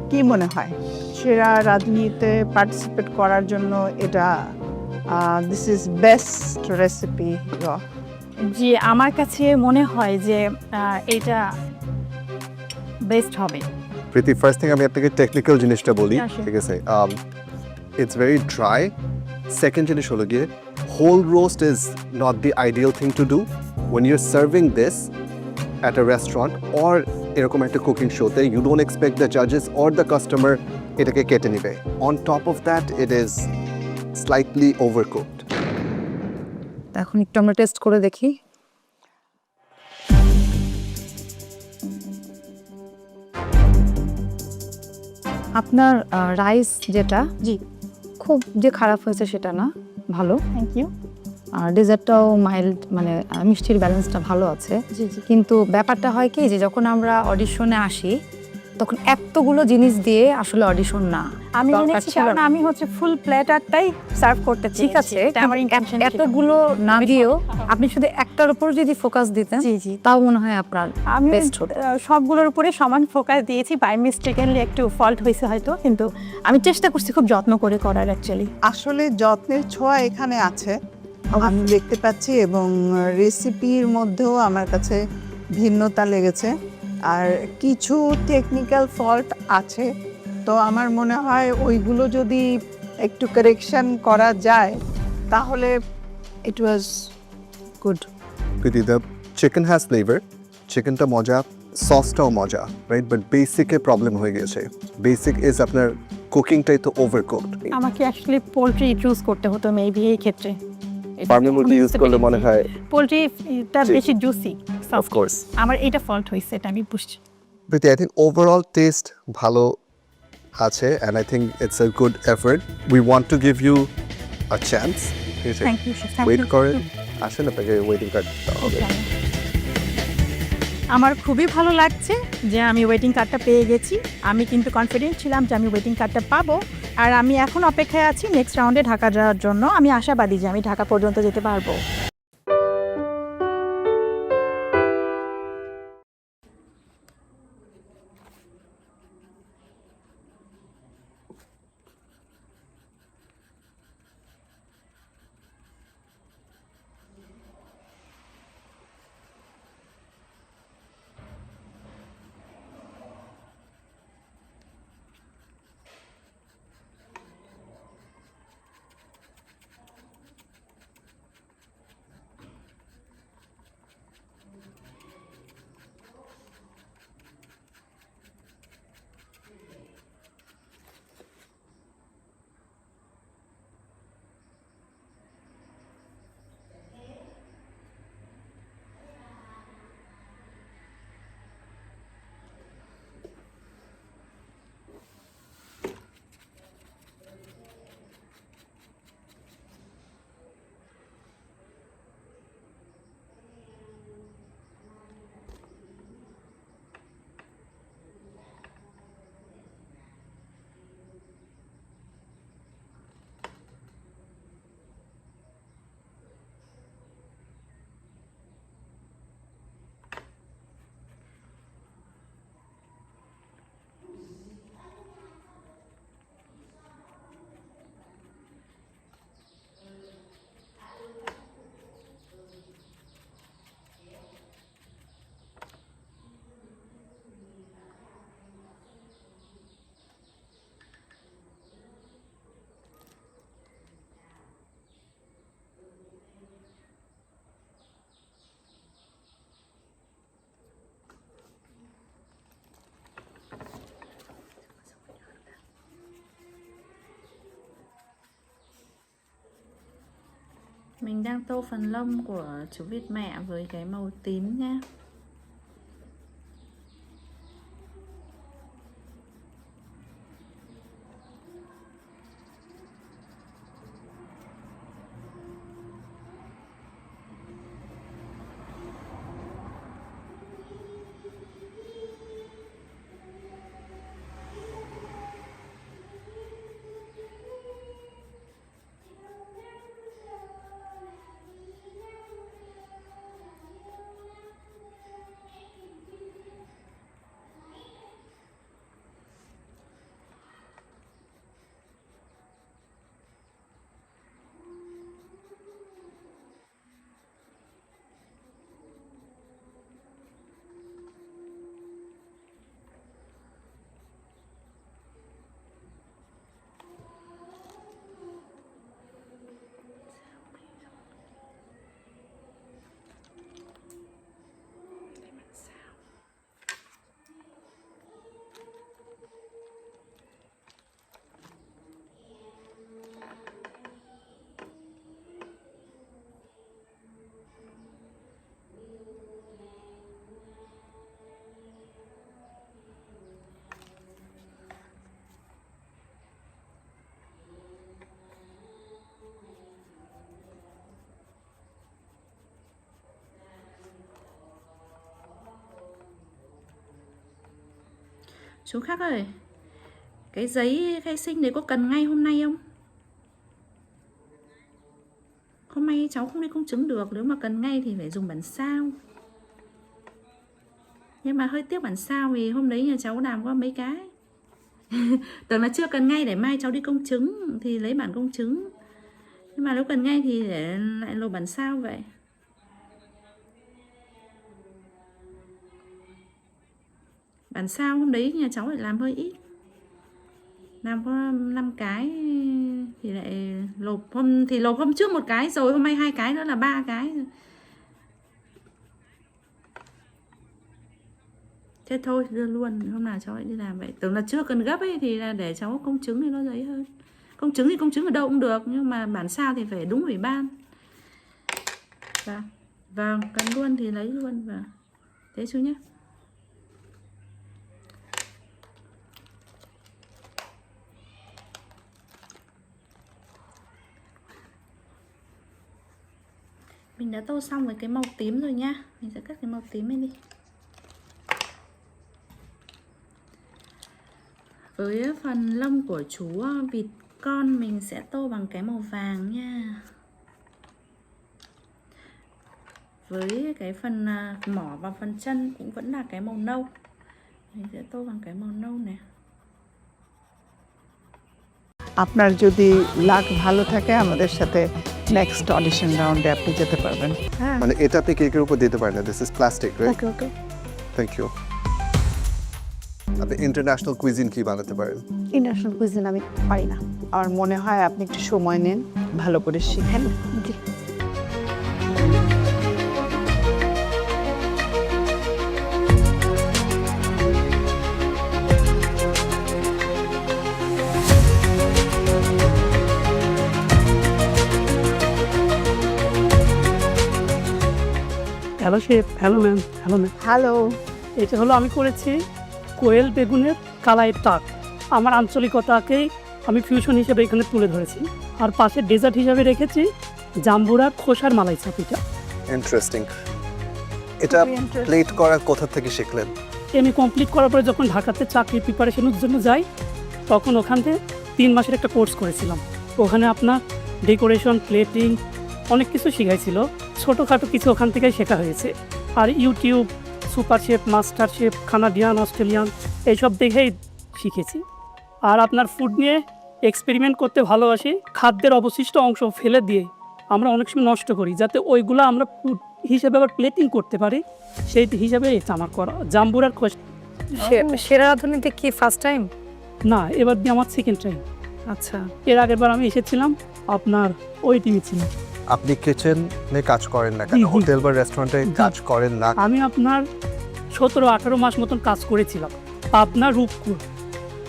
কি মনে হয় সেরা রাঁধুনিতে পার্টিসিপেট করার জন্য এটা দিস ইজ বেস্ট রেসিপি? জি, আমার কাছে মনে হয় যে এটা বেস্ট হবে। প্রীতি, ফার্স্ট থিং আমি আপনাকে টেকনিক্যাল জিনিসটা বলি, Yeah, sure. ঠিক আছে? It's very dry. Second জিনিস হলো গিয়ে whole roast is not the ideal thing to do when you're serving this at a restaurant or এরকম একটা কুকিং শোতে. You don't expect the judges or the customer এটাকে কেটে নেবে. On top of that, it is slightly overcooked. এখন একটু আমরা test করে দেখি। আপনার রাইস যেটা জি খুব যে খারাপ হয়েছে সেটা না, ভালো। Thank you. আর ডেজার্টটাও মাইল্ড, মানে মিষ্টির ব্যালেন্সটা ভালো আছে। জি জি কিন্তু ব্যাপারটা হয় কি যে যখন আমরা অডিশনে আসি তখন এতগুলো জিনিস দিয়ে আসলে অডিশন না। আমি দরকার এনেছি ছিল কারণ না। আমি হচ্ছে ফুল প্ল্যাটারটাই সার্ভ করতে ঠিক চেয়েছি। আছে, এটা আমার ইন্টেনশন ছিল। এতগুলো না দিয়েও আপনি শুধু একটার উপর যদি ফোকাস দিতেন জি জি তাও মনে হয় আপনার আমি বেস্ট হতো। সবগুলোর উপরে সমান ফোকাস দিয়েছি, বাই মিস্টেকেনলি একটু ফল্ট হয়েছে হয়তো, কিন্তু আমি চেষ্টা করছি খুব যত্ন করে করার অ্যাকচুয়ালি। আসলে যত্নের ছোঁয়া এখানে আছে আমি দেখতে পাচ্ছি, এবং রেসিপির মধ্যেও আমার কাছে ভিন্নতা লেগেছে, আর কিছু টেকনিক্যাল ফল্ট আছে। তো আমার মনে হয় ওইগুলো যদি একটু কারেকশন করা যায় তাহলে it was good. Priti, the chicken has flavor, চিকেনটা মজা, সসটাও মজা, রাইট? বাট বেসিকে প্রবলেম হয়ে গেছে। বেসিক ইজ আপনার কুকিংটাই তো ওভারকুকড। আমাকে অ্যাকচুয়ালি পোলট্রি চুজ করতে হতো মেবি এই ক্ষেত্রে। ফার্মের মুরগি ইউজ করলে মনে হয় পোলট্রিটা জি। বেশি জুসি। Of course. আমার এটা ফল্ট হয়েছে, এটা আমি বুঝছি। Priti, I think overall taste ভালো আছে, and I think it's a good effort. We want to give you a chance. Thank you wait করেন, আসেন আপনাকে ওয়েটিং কার্ড হবে। আমার খুবই ভালো লাগছে যে আমি ওয়েটিং কার্ডটা পেয়ে গেছি। আমি কিন্তু কনফিডেন্ট ছিলাম যে আমি ওয়েটিং কার্ডটা পাবো, আর আমি এখন অপেক্ষায় আছি নেক্সট রাউন্ডে ঢাকা যাওয়ার জন্য। আমি আশাবাদী যে আমি ঢাকা পর্যন্ত যেতে পারবো। Mình đang tô phần lông của chú vịt mẹ với cái màu tím nha. Chú Khắc ơi, cái giấy khai sinh đấy có cần ngay hôm nay không? Hôm nay cháu không đi công chứng được, nếu mà cần ngay thì phải dùng bản sao. Nhưng mà hơi tiếc bản sao vì hôm đấy nhà cháu làm có mấy cái. Tưởng là chưa cần ngay để mai cháu đi công chứng thì lấy bản công chứng. Nhưng mà nếu cần ngay thì để lại nộp bản sao vậy. Bản sao hôm đấy nhà cháu lại làm hơi ít. Làm có 5 cái thì lại nộp hôm trước một cái rồi hôm nay 2 cái nữa là 3 cái. Thế thôi đưa luôn, hôm nào cháu lại đi làm vậy. Tưởng là chưa cần gấp ấy thì là để cháu công chứng thì nó dễ hơn. Công chứng thì công chứng ở đâu cũng được, nhưng mà bản sao thì phải đúng ủy ban. Vâng, cần luôn thì lấy luôn. Vâng. Thế chú nhé. Mình đã tô xong với cái màu tím rồi nhá. Mình sẽ cắt cái màu tím lên đi. Với phần lông của chú vịt con mình sẽ tô bằng cái màu vàng nha. Với cái phần mỏ và phần chân cũng vẫn là cái màu nâu. Mình sẽ tô bằng cái màu nâu này. আপনার যদি লাক ভালো থাকে আমাদের সাথে next audition রাউন্ডে আপনি যেতে পারবেন। হ্যাঁ, মানে এটা আপনি কেকের উপর দিতে পারেন না, this is plastic, right? Okay okay. Thank you. আপনি ইন্টারন্যাশনাল কুইজিন কি বানাতে পারেন? ইন্টারন্যাশনাল কুইজিন আমি পারি না। আমার মনে হয় আপনি একটু সময় নিন, ভালো করে শিখেন। জি। Hello chef, hello ma'am, hello ma'am. Hello, এটা হলো আমি করেছি কোয়েল বেগুনের কালাই টাক। আমার আঞ্চলিকতাকেই আমি ফিউশন হিসেবে এখানে তুলে ধরেছি। আর পাশে ডেজার্ট হিসেবে রেখেছি জাম্বুরা খোসার মালাই চাপিটা। ইন্টারেস্টিং। এটা প্লেট করা কোথা থেকে শিখলেন? এমএ কমপ্লিট করার পরে যখন ঢাকাতে চাকরি প্রিপারেশনের জন্য যাই, তখন ওখান থেকে 3 মাসের একটা কোর্স করেছিলাম। ওখানে আপনার ডেকোরেশন, প্লেটিং অনেক কিছু শেখাইছিল। ছোটোখাটো কিছু ওখান থেকেই শেখা হয়েছে। আর YouTube, super chef, MasterChef, Canadian, Australian এইসব দেখেই শিখেছি। আর আপনার ফুড নিয়ে এক্সপেরিমেন্ট করতে ভালোবাসি। খাদ্যের অবশিষ্ট অংশ ফেলে দিয়ে আমরা অনেক সময় নষ্ট করি, যাতে ওইগুলো আমরা ফুড হিসেবে আবার প্লেটিং করতে পারি, সেই হিসাবে এটা আমার করা। জাম্বুরার সেরা রাঁধুনিতে কি ফার্স্ট টাইম? না, এবার দিয়ে আমার সেকেন্ড টাইম। আচ্ছা। এর আগের বার আমি এসেছিলাম আপনার ওই টিভি ছিল। আপনি কিচেনে কাজ করেন না কেন? জি, জি। হোটেল বা রেস্টুরেন্টে কাজ করেন না? আমি আপনার 17-18 মাস মতন কাজ করেছিলাম আপনার রূপপুর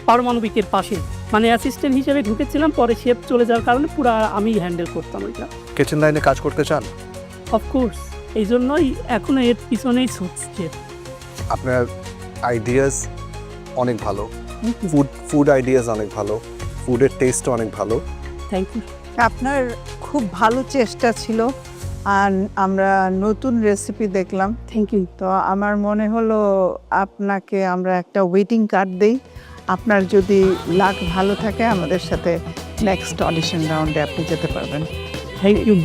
পারমাণবিকের পাশে, মানে অ্যাসিস্ট্যান্ট হিসেবে ঢুকেছিলাম। পরে শেফ চলে যাওয়ার কারণে পুরো আমি হ্যান্ডেল করতাম ওইটা। কিচেন লাইনে কাজ করতে চান? অফকোর্স, এই জন্যই এখনো এর পিছনেই ছুটছে। আপনার আইডিয়াস অনেক ভালো, ফুড আইডিয়াস অনেক ভালো, ফুডের টেস্টও অনেক ভালো। Thank you. আপনার খুব ভালো চেষ্টা ছিল, আর আমরা নতুন রেসিপি দেখলাম। Thank you. তো আমার মনে হলো আপনাকে আমরা একটা ওয়েটিং কার্ড দেই। আপনার যদি লাক ভালো থাকে আমাদের সাথে নেক্সট অডিশন রাউন্ডে আপনি যেতে পারবেন। Thank you.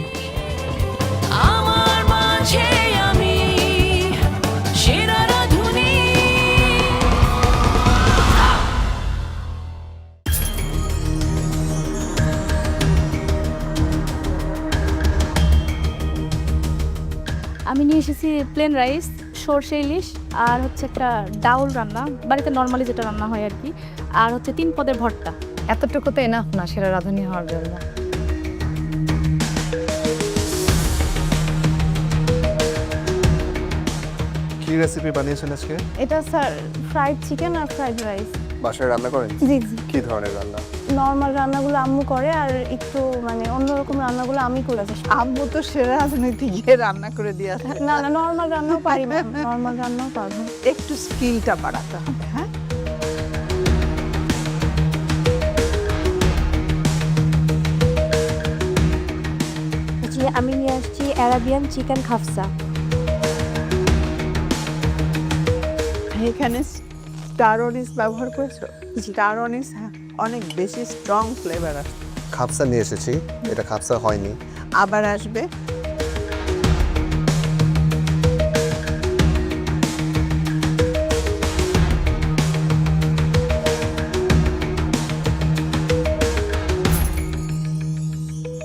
আমার মাঝে আমি সেরা রাঁধুনি। আমি নিয়ে এসেছি প্লেন রাইস, সরষে ইলিশ, আর হচ্ছে একটা ডাউল রান্না, বাড়িতে নর্মালি যেটা রান্না হয় আর কি, আর হচ্ছে 3 পদের ভর্তা। এতটুকু তো এনাফ না সেরা রাঁধুনি হওয়ার জন্য। কি রেসিপি বানিয়েছেন আজকে? এটা স্যার ফ্রাইড চিকেন আর ফ্রাইড রাইস। বাসায় রান্না করেন? জি জি। কি ধরনের রান্না? নর্মাল রান্নাগুলো আম্মু করে, আর একটু মানে অন্যরকম রান্নাগুলো আমি করেছি। আম্মু তো সেরা রাজনীতি গিয়ে রান্না করে দিয়ে আসে। না না, নর্মাল রান্নাও পারি, নর্মাল রান্নাও পারবো। একটু স্কিলটা বাড়াতে হবে। হ্যাঁ, আমি নিয়ে আসছি অ্যারাবিয়ান চিকেন খাফসা। এখানে স্টার অনিস ব্যবহার করেছো? স্টার অনিস অনেক বেশি স্ট্রং ফ্লেভার আছে। খাপসা নিয়ে এসেছি, এটা খাপসা হয়নি। আবার আসবে।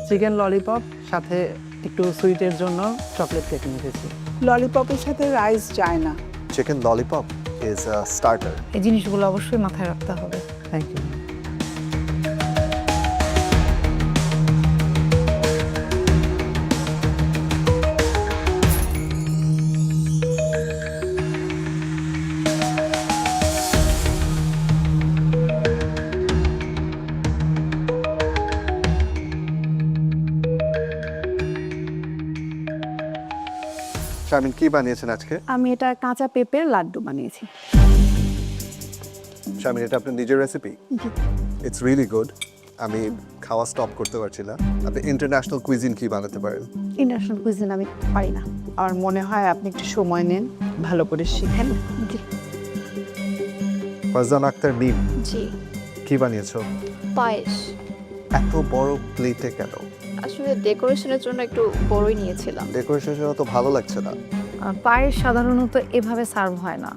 চিকেন ললিপপ সাথে একটু সুইটের জন্য চকলেট কেক নিয়ে এসেছি। ললিপপের সাথে রাইস যায় না। Chicken lollipop is a starter. এই জিনিসগুলো অবশ্যই মাথায় রাখতে হবে। Thank you. শারমিন কি বানিয়েছেন আজকে? আমি এটা কাঁচা পেঁপের লাড্ডু বানিয়েছি। শারমিন এটা আপনার নিজের recipe? G. It's really good. আমি খাওয়া স্টপ করতে পারছি না। আপনি ইন্টারন্যাশনাল কুইজিন কি বানাতে পারেন? ইন্টারন্যাশনাল কুইজিন আমি পারি না। আমার মনে হয় আপনি একটু সময় নেন, ভালো করে শিখেন। জি। ফারজান আক্তার মিম, জি। কি বানিয়েছো? পায়েস। এত বড় প্লেটে কেন? আসলে ডেকোরেশনের জন্য একটু বড়ই নিয়েছিলাম। ডেকোরেশন তো ভালো লাগছে না। পায়েস সাধারণত এভাবে সার্ভ হয় না।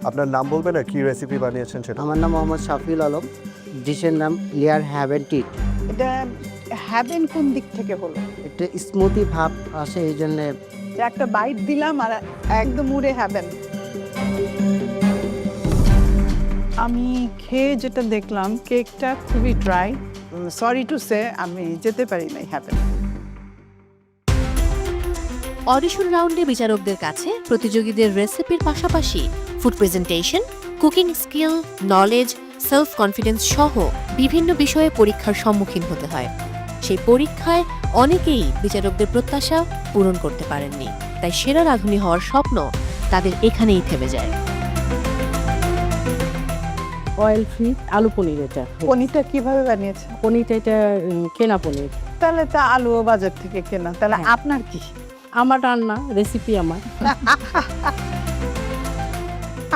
আপনার নাম বলবেন আর কি রেসিপি বানিয়েছেন সেটা? আমার নাম মোহাম্মদ শাফিউল আলম, ডিশের নাম লেয়ার হ্যাভেন টিট। এটা হ্যাভেন কোন দিক থেকে হলো? একটা স্মুথি ভাব আসে, এই জন্য একটা বাইট দিলাম আর একদম উড়ে হ্যাভেন। আমি খেয়ে যেটা দেখলাম কেকটা খুবই ড্রাই। সরি টু সে আমি যেতে পারি নাই হ্যাভেন। অডিশন রাউন্ডে বিচারকদের কাছে প্রতিযোগীদের রেসিপির পাশাপাশি food presentation, cooking skill, knowledge, self confidence সহ বিভিন্ন বিষয়ে পরীক্ষার সম্মুখীন হতে হয়। সেই পরীক্ষায় অনেকেই বিচারকদের প্রত্যাশা পূরণ করতে পারেননি, তাই সেরা রাঁধুনি হওয়ার স্বপ্ন তাদের এখানেই থেমে যায়। অয়েল ফ্রি আলু পনির। এটা পনিরটা কিভাবে বানিয়েছে? পনিরটা এটা কেনা পনির। তাহলে তো আলুও বাজার থেকে কেনা। তাহলে আপনার কি? আমার রান্না রেসিপি আমার।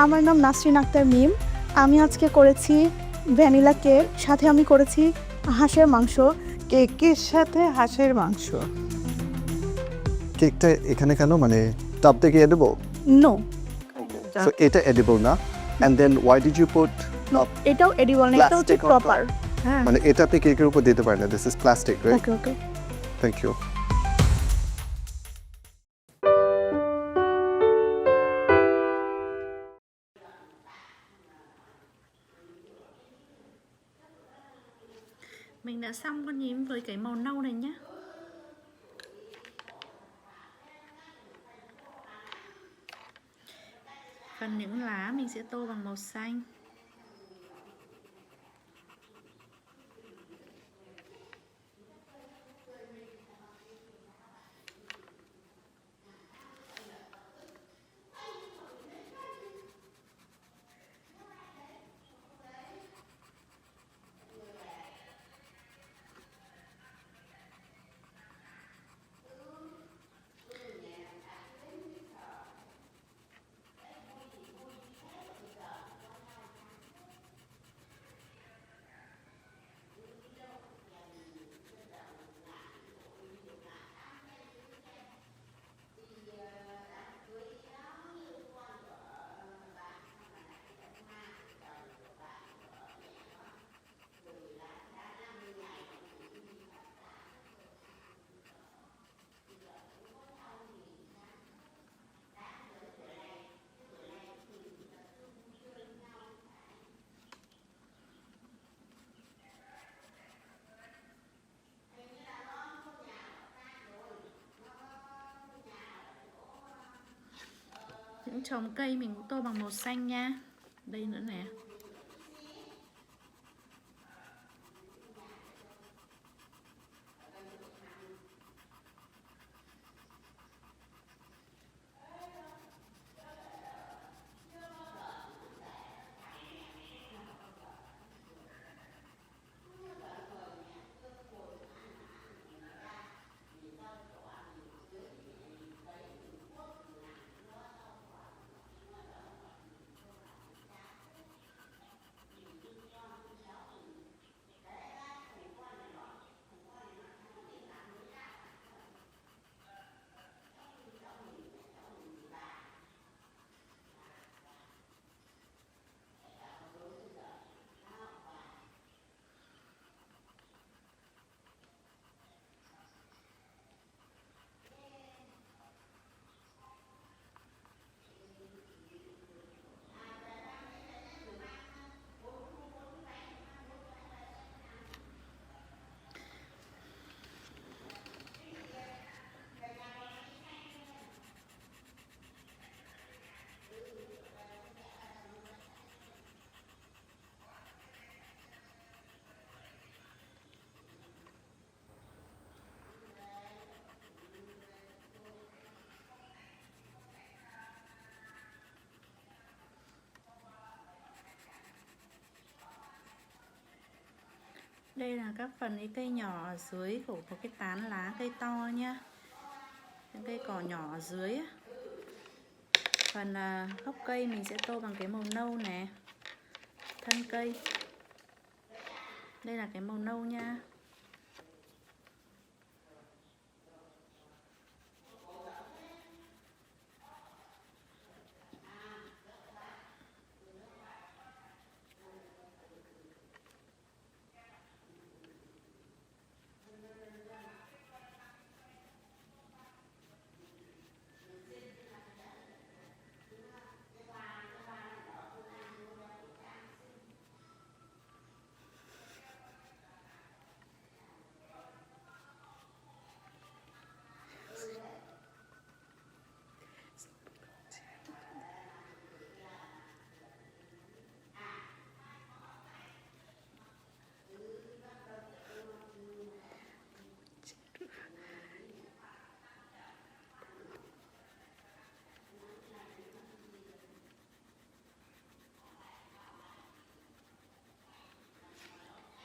আমার নাম নাসরিন আক্তার মিম। আমি আজকে করেছি ভ্যানিলা কেক, সাথে আমি করেছি হাঁসের মাংস। কেকের সাথে হাঁসের মাংস। কেকটা এখানে কেন, মানে টপ থেকে এডিবল? নো, সো এটা এডিবল না। And then why did you put? No, এটাও এডিবল না, এটা হচ্ছে প্রপার। হ্যাঁ, মানে এটা আপনি কেকের উপর দিতে পারেন না। This is plastic, right? Okay okay. Thank you. Mình đã xong con nhím với cái màu nâu này nhá. Phần những lá mình sẽ tô bằng màu xanh. Những trồng cây mình cũng tô bằng màu xanh nha. Đây nữa nè. Đây là các phần cái cây nhỏ ở dưới của một cái tán lá cây to nhá. Những cây cỏ nhỏ ở dưới á. Phần gốc cây mình sẽ tô bằng cái màu nâu nè. Thân cây. Đây là cái màu nâu nha.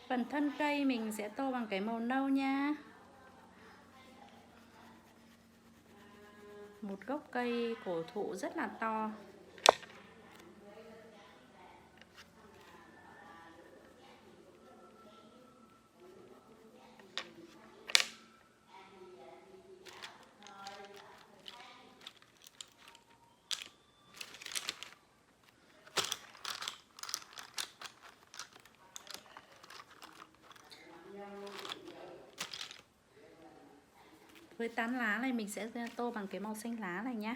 Phần thân cây mình sẽ tô bằng cái màu nâu nha. Một gốc cây cổ thụ rất là to. Với tán lá này mình sẽ tô bằng cái màu xanh lá này nhá.